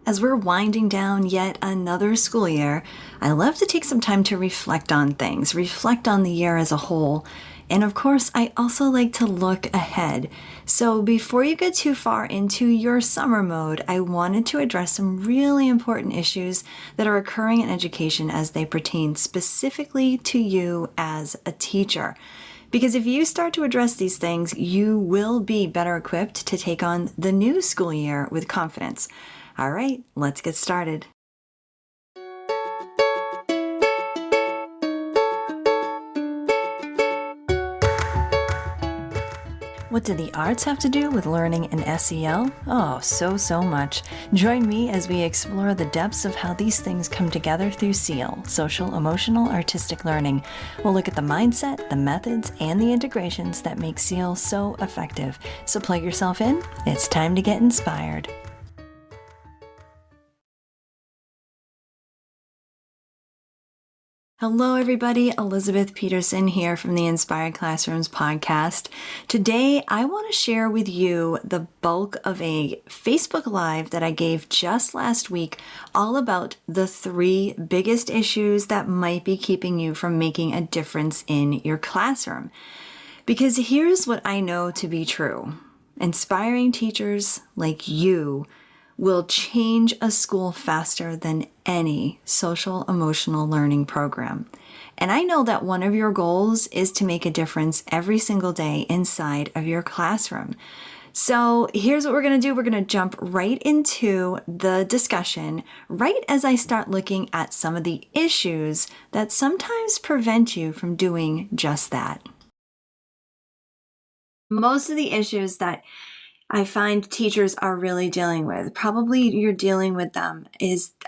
As we're winding down yet another school year, I love to take some time to reflect on things, reflect on the year as a whole. And of course, I also like to look ahead. So before you get too far into your summer mode, I wanted to address some really important issues that are occurring in education as they pertain specifically to you as a teacher. Because if you start to address these things, you will be better equipped to take on the new school year with confidence. All right, let's get started. What do the arts have to do with learning in SEL? Oh, so much. Join me as we explore the depths of how these things come together through SEAL, social, emotional, artistic learning. We'll look at the mindset, the methods, and the integrations that make SEAL so effective. So plug yourself in. It's time to get inspired. Hello, everybody. Elizabeth Peterson here from the Inspired Classrooms podcast. Today, I want to share with you the bulk of a Facebook Live that I gave just last week, all about the 3 biggest issues that might be keeping you from making a difference in your classroom. Because here's what I know to be true. Inspiring teachers like you will change a school faster than any social emotional learning program. And I know that one of your goals is to make a difference every single day inside of your classroom. So here's what we're going to do. We're going to jump right into the discussion right as I start looking at some of the issues that sometimes prevent you from doing just that. Most of the issues that I find teachers are really dealing with, probably you're dealing with them,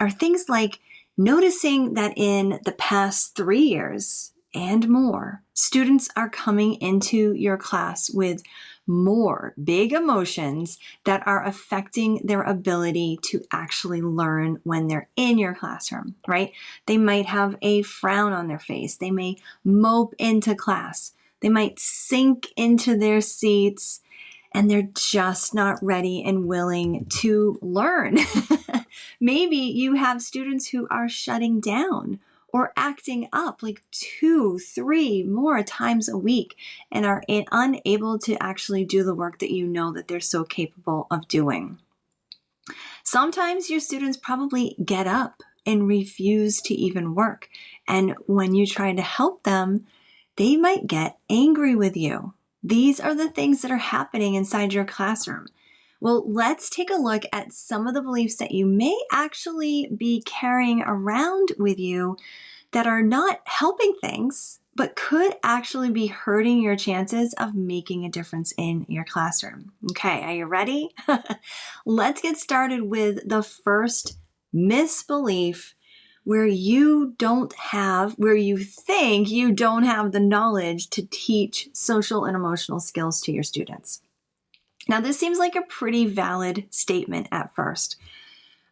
are things like noticing that in the past 3 years and more, students are coming into your class with more big emotions that are affecting their ability to actually learn when they're in your classroom, right? They might have a frown on their face. They may mope into class. They might sink into their seats, and they're just not ready and willing to learn. Maybe you have students who are shutting down or acting up like 2, 3 more times a week and are unable to actually do the work that you know that they're so capable of doing. Sometimes your students probably get up and refuse to even work. And when you try to help them, they might get angry with you. These are the things that are happening inside your classroom. Well, let's take a look at some of the beliefs that you may actually be carrying around with you that are not helping things, but could actually be hurting your chances of making a difference in your classroom. Okay, are you ready? Let's get started with the first misbelief where you think you don't have the knowledge to teach social and emotional skills to your students. Now, this seems like a pretty valid statement at first.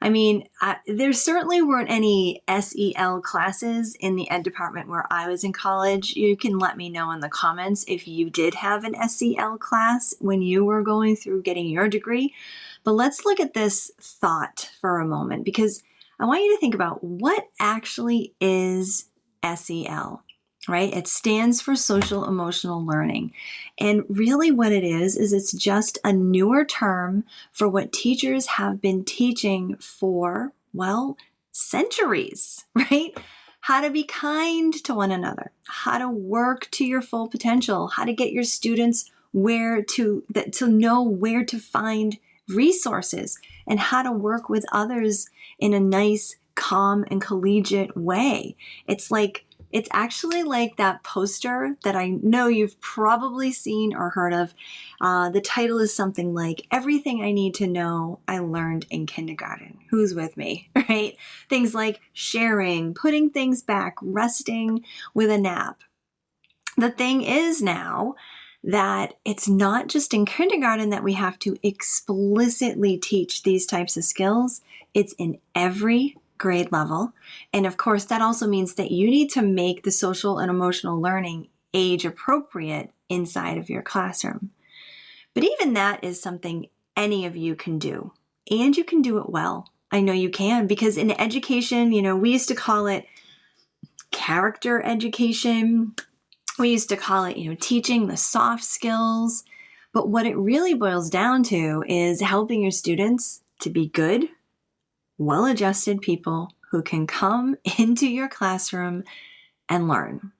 I mean, there certainly weren't any SEL classes in the ed department where I was in college. You can let me know in the comments if you did have an SEL class when you were going through getting your degree. But let's look at this thought for a moment, because I want you to think about what actually is SEL, right? It stands for social emotional learning. And really what it is it's just a newer term for what teachers have been teaching for, well, centuries, right? How to be kind to one another, how to work to your full potential, how to get your students to know where to find resources and how to work with others in a nice, calm, and collegiate way. It's actually like that poster that I know you've probably seen or heard of. The title is something like, "Everything I Need to Know I Learned in Kindergarten." Who's with me, right? Things like sharing, putting things back, resting with a nap. The thing is now that it's not just in kindergarten that we have to explicitly teach these types of skills. It's in every grade level. And of course, that also means that you need to make the social and emotional learning age appropriate inside of your classroom. But even that is something any of you can do, and you can do it well. I know you can, because in education, we used to call it character education. We used to call it, teaching the soft skills. But what it really boils down to is helping your students to be good, well-adjusted people who can come into your classroom and learn.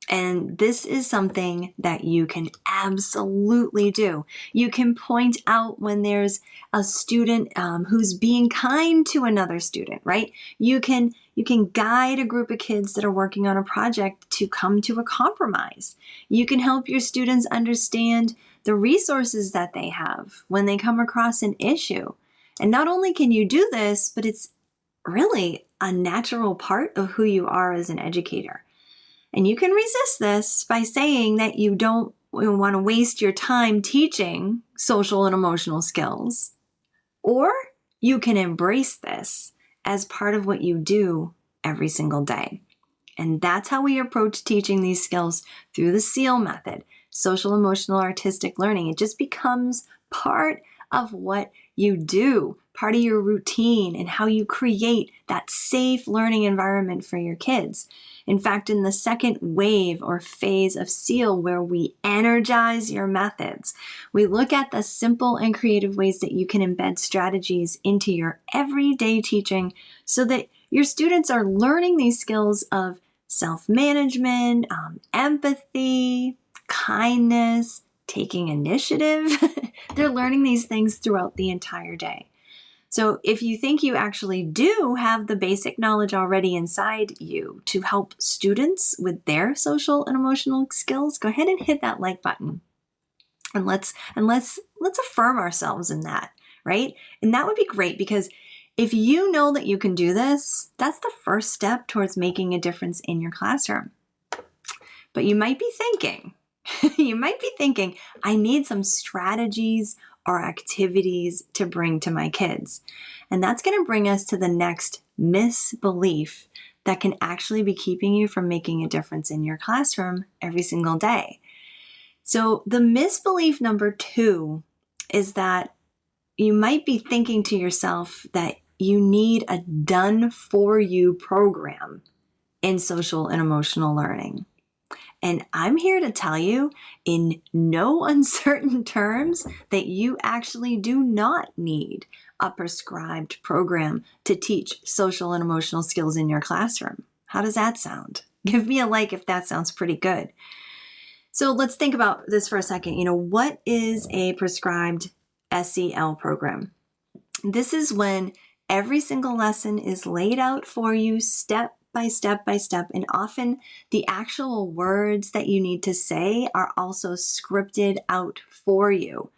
And this is something that you can absolutely do. You can point out when there's a student who's being kind to another student, right? You can guide a group of kids that are working on a project to come to a compromise. You can help your students understand the resources that they have when they come across an issue. And not only can you do this, but it's really a natural part of who you are as an educator. And you can resist this by saying that you don't want to waste your time teaching social and emotional skills. Or you can embrace this as part of what you do every single day. And that's how we approach teaching these skills through the SEAL method, social, emotional, artistic learning. It just becomes part of what you do, part of your routine, and how you create that safe learning environment for your kids. In fact, in the second wave or phase of SEAL, where we energize your methods, we look at the simple and creative ways that you can embed strategies into your everyday teaching so that your students are learning these skills of self-management, empathy, kindness, taking initiative. They're learning these things throughout the entire day. So if you think you actually do have the basic knowledge already inside you to help students with their social and emotional skills, go ahead and hit that like button. And let's affirm ourselves in that, right? And that would be great, because if you know that you can do this, that's the first step towards making a difference in your classroom. But you might be thinking, I need some strategies or activities to bring to my kids. And that's going to bring us to the next misbelief that can actually be keeping you from making a difference in your classroom every single day. So the misbelief number 2 is that you might be thinking to yourself that you need a done-for-you program in social and emotional learning. And I'm here to tell you in no uncertain terms that you actually do not need a prescribed program to teach social and emotional skills in your classroom. How does that sound? Give me a like if that sounds pretty good. So let's think about this for a second. What is a prescribed SEL program? This is when every single lesson is laid out for you step by step by step, and often the actual words that you need to say are also scripted out for you.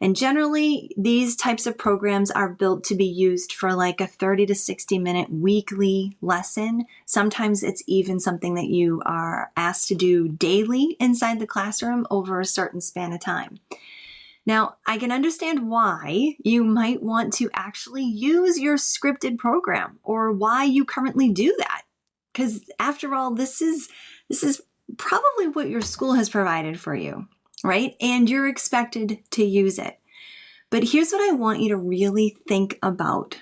And generally, these types of programs are built to be used for like a 30 to 60 minute weekly lesson. Sometimes it's even something that you are asked to do daily inside the classroom over a certain span of time. Now, I can understand why you might want to actually use your scripted program, or why you currently do that. Because after all, this is probably what your school has provided for you, right? And you're expected to use it. But here's what I want you to really think about.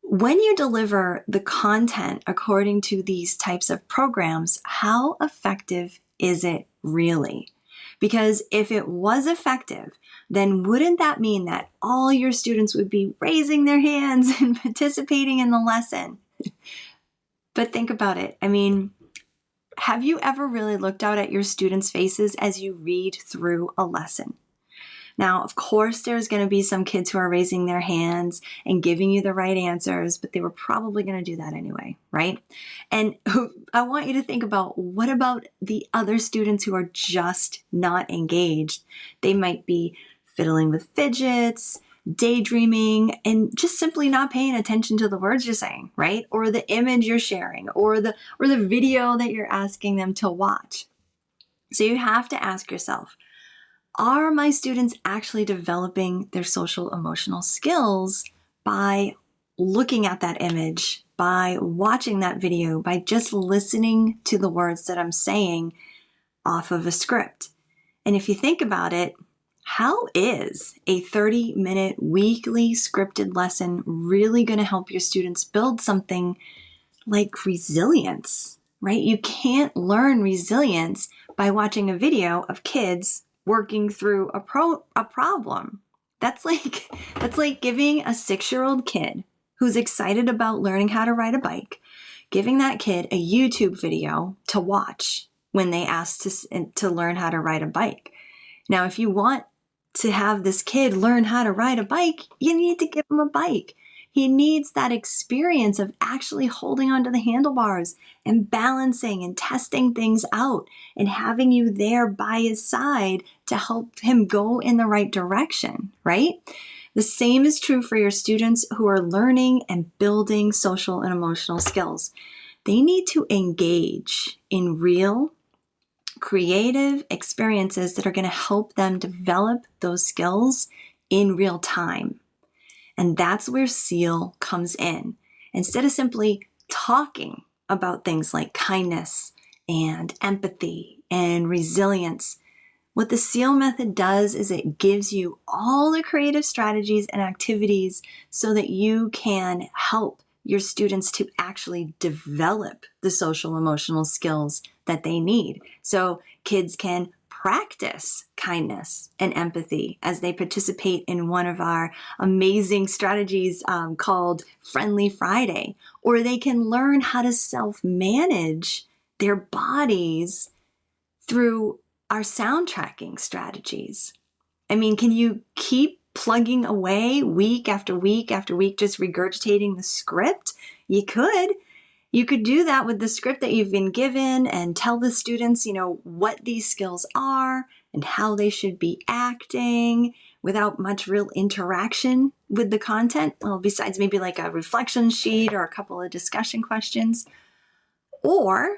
When you deliver the content according to these types of programs, how effective is it really? Because if it was effective, then wouldn't that mean that all your students would be raising their hands and participating in the lesson? But think about it. Have you ever really looked out at your students' faces as you read through a lesson? Now, of course, there's going to be some kids who are raising their hands and giving you the right answers, but they were probably going to do that anyway, right? And I want you to think about, what about the other students who are just not engaged? They might be fiddling with fidgets, daydreaming, and just simply not paying attention to the words you're saying, right? Or the image you're sharing, or the video that you're asking them to watch. So you have to ask yourself, are my students actually developing their social emotional skills by looking at that image, by watching that video, by just listening to the words that I'm saying off of a script? And if you think about it, How is a 30-minute weekly scripted lesson really going to help your students build something like resilience, right? You can't learn resilience by watching a video of kids working through a problem. That's like giving a 6-year-old kid who's excited about learning how to ride a bike, giving that kid a YouTube video to watch when they ask to learn how to ride a bike. Now, if you want to have this kid learn how to ride a bike, you need to give him a bike. He needs that experience of actually holding onto the handlebars and balancing and testing things out and having you there by his side to help him go in the right direction, right? The same is true for your students who are learning and building social and emotional skills. They need to engage in real, creative experiences that are going to help them develop those skills in real time. And that's where SEAL comes in. Instead of simply talking about things like kindness and empathy and resilience, what the SEAL method does is it gives you all the creative strategies and activities so that you can help your students to actually develop the social emotional skills that they need. So kids can practice kindness and empathy as they participate in one of our amazing strategies called Friendly Friday, or they can learn how to self-manage their bodies through our sound tracking strategies. I mean, can you keep plugging away week after week after week, just regurgitating the script? You could. You could do that with the script that you've been given and tell the students, what these skills are and how they should be acting without much real interaction with the content. Well, besides maybe like a reflection sheet or a couple of discussion questions. Or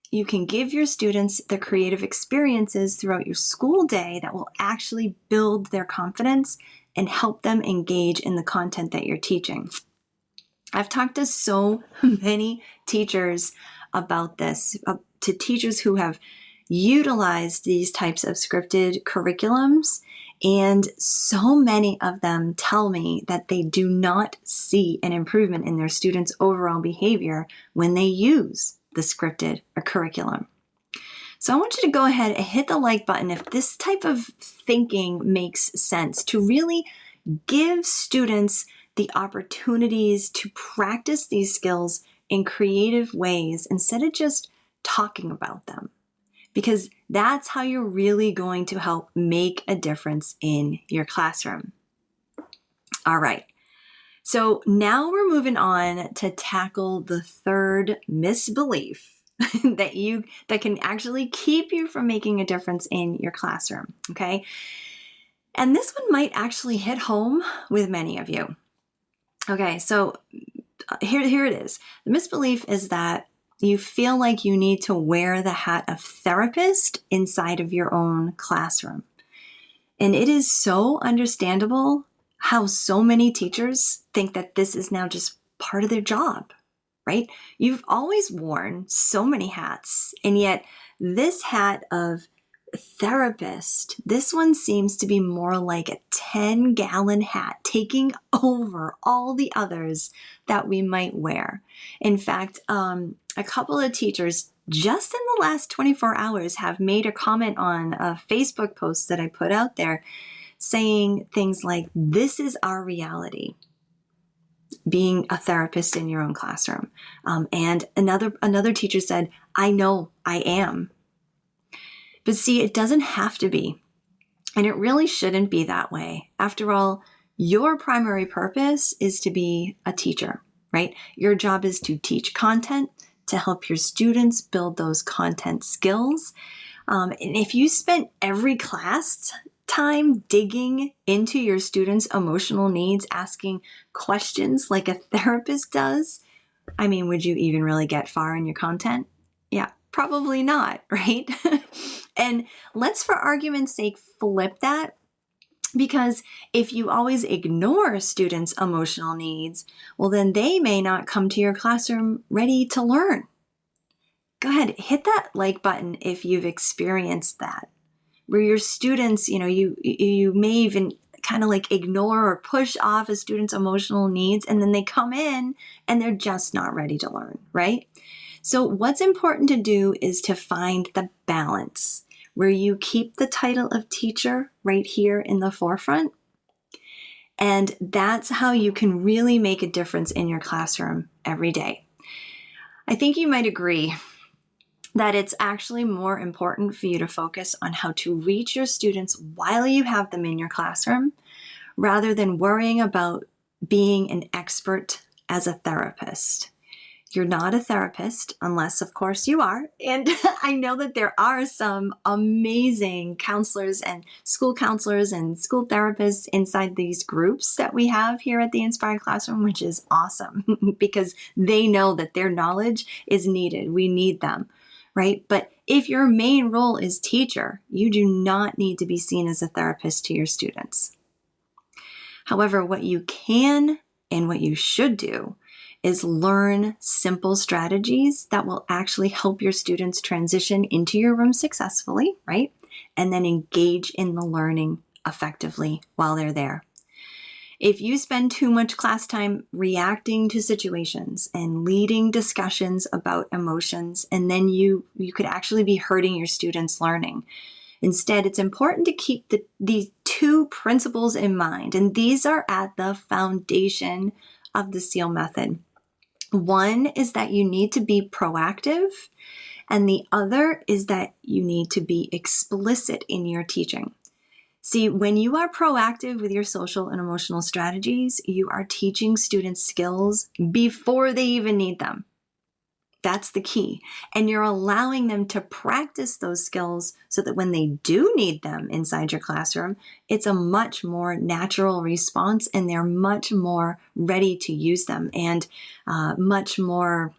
you can give your students the creative experiences throughout your school day that will actually build their confidence and help them engage in the content that you're teaching. I've talked to so many teachers about this, to teachers who have utilized these types of scripted curriculums, and so many of them tell me that they do not see an improvement in their students' overall behavior when they use the scripted curriculum. So I want you to go ahead and hit the like button if this type of thinking makes sense, to really give students the opportunities to practice these skills in creative ways instead of just talking about them, because that's how you're really going to help make a difference in your classroom. All right. So now we're moving on to tackle the third misbelief that can actually keep you from making a difference in your classroom. Okay. And this one might actually hit home with many of you. Okay, so here it is. The misbelief is that you feel like you need to wear the hat of therapist inside of your own classroom. And it is so understandable how so many teachers think that this is now just part of their job, right? You've always worn so many hats, and yet this hat of therapist, this one seems to be more like a 10-gallon hat taking over all the others that we might wear. In fact, a couple of teachers just in the last 24 hours have made a comment on a Facebook post that I put out there saying things like, "This is our reality, being a therapist in your own classroom." And another teacher said, "I know I am." But see, it doesn't have to be. And it really shouldn't be that way. After all, your primary purpose is to be a teacher, right? Your job is to teach content, to help your students build those content skills. And if you spent every class time digging into your students' emotional needs, asking questions like a therapist does, I mean, would you even really get far in your content? Yeah, probably not, right? And let's, for argument's sake, flip that, because if you always ignore students' emotional needs, well, then they may not come to your classroom ready to learn. Go ahead, hit that like button if you've experienced that, where your students, you may even kind of like ignore or push off a student's emotional needs, and then they come in and they're just not ready to learn, right? So what's important to do is to find the balance where you keep the title of teacher right here in the forefront. And that's how you can really make a difference in your classroom every day. I think you might agree that it's actually more important for you to focus on how to reach your students while you have them in your classroom, rather than worrying about being an expert as a therapist. You're not a therapist, unless, of course, you are. And I know that there are some amazing counselors and school therapists inside these groups that we have here at the Inspired Classroom, which is awesome because they know that their knowledge is needed. We need them, right? But if your main role is teacher, you do not need to be seen as a therapist to your students. However, what you can and what you should do is learn simple strategies that will actually help your students transition into your room successfully, right? And then engage in the learning effectively while they're there. If you spend too much class time reacting to situations and leading discussions about emotions, and then you could actually be hurting your students' learning. Instead, it's important to keep these two principles in mind, and these are at the foundation of the SEAL method. One is that you need to be proactive, and the other is that you need to be explicit in your teaching. See, when you are proactive with your social and emotional strategies, you are teaching students skills before they even need them. That's the key. And you're allowing them to practice those skills so that when they do need them inside your classroom, it's a much more natural response and they're much more ready to use them and much more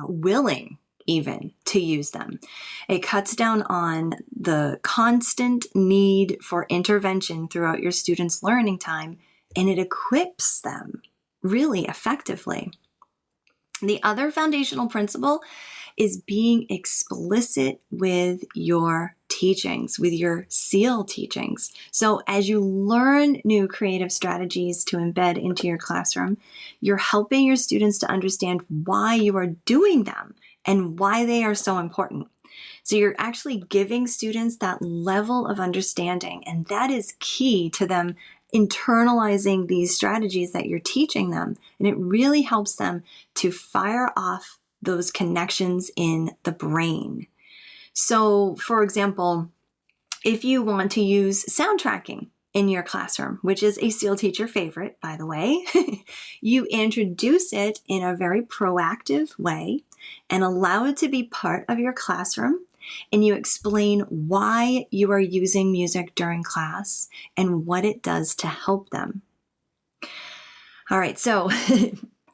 willing even to use them. It cuts down on the constant need for intervention throughout your students' learning time, and it equips them really effectively. The other foundational principle is being explicit with your teachings, with your SEAL teachings. So as you learn new creative strategies to embed into your classroom, you're helping your students to understand why you are doing them and why they are so important. So you're actually giving students that level of understanding, and that is key to them internalizing these strategies that you're teaching them. And it really helps them to fire off those connections in the brain. So, for example, if you want to use sound tracking in your classroom, which is a SEAL teacher favorite, by the way, you introduce it in a very proactive way and allow it to be part of your classroom. And you explain why you are using music during class and what it does to help them. All right, so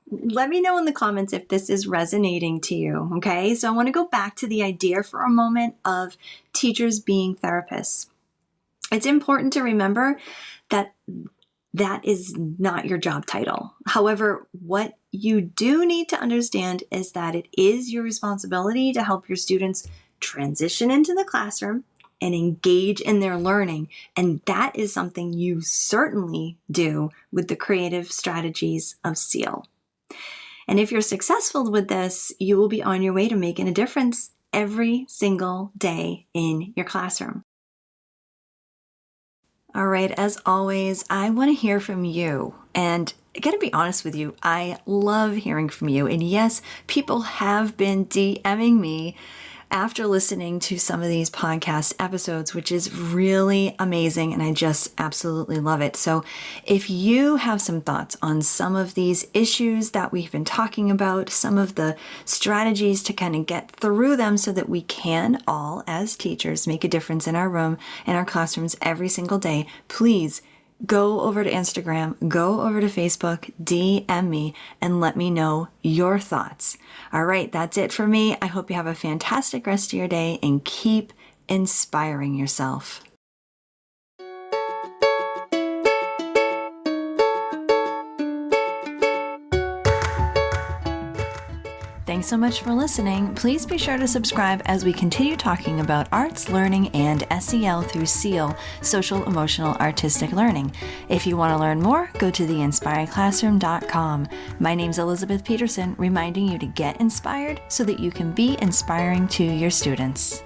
let me know in the comments if this is resonating to you, okay? So I want to go back to the idea for a moment of teachers being therapists. It's important to remember that that is not your job title. However, what you do need to understand is that it is your responsibility to help your students transition into the classroom and engage in their learning. And that is something you certainly do with the creative strategies of SEAL. And if you're successful with this, you will be on your way to making a difference every single day in your classroom. All right, as always, I want to hear from you. And I gotta be honest with you, I love hearing from you. And yes, people have been DMing me after listening to some of these podcast episodes, which is really amazing. And I just absolutely love it. So if you have some thoughts on some of these issues that we've been talking about, some of the strategies to kind of get through them so that we can all, as teachers, make a difference in our room and our classrooms every single day, please go over to Instagram, go over to Facebook, DM me, and let me know your thoughts. All right, that's it for me. I hope you have a fantastic rest of your day and keep inspiring yourself. Thanks so much for listening. Please be sure to subscribe as we continue talking about arts, learning, and SEL through SEAL, social, emotional, artistic learning. If you want to learn more, go to theinspiredclassroom.com. My name's Elizabeth Peterson, reminding you to get inspired so that you can be inspiring to your students.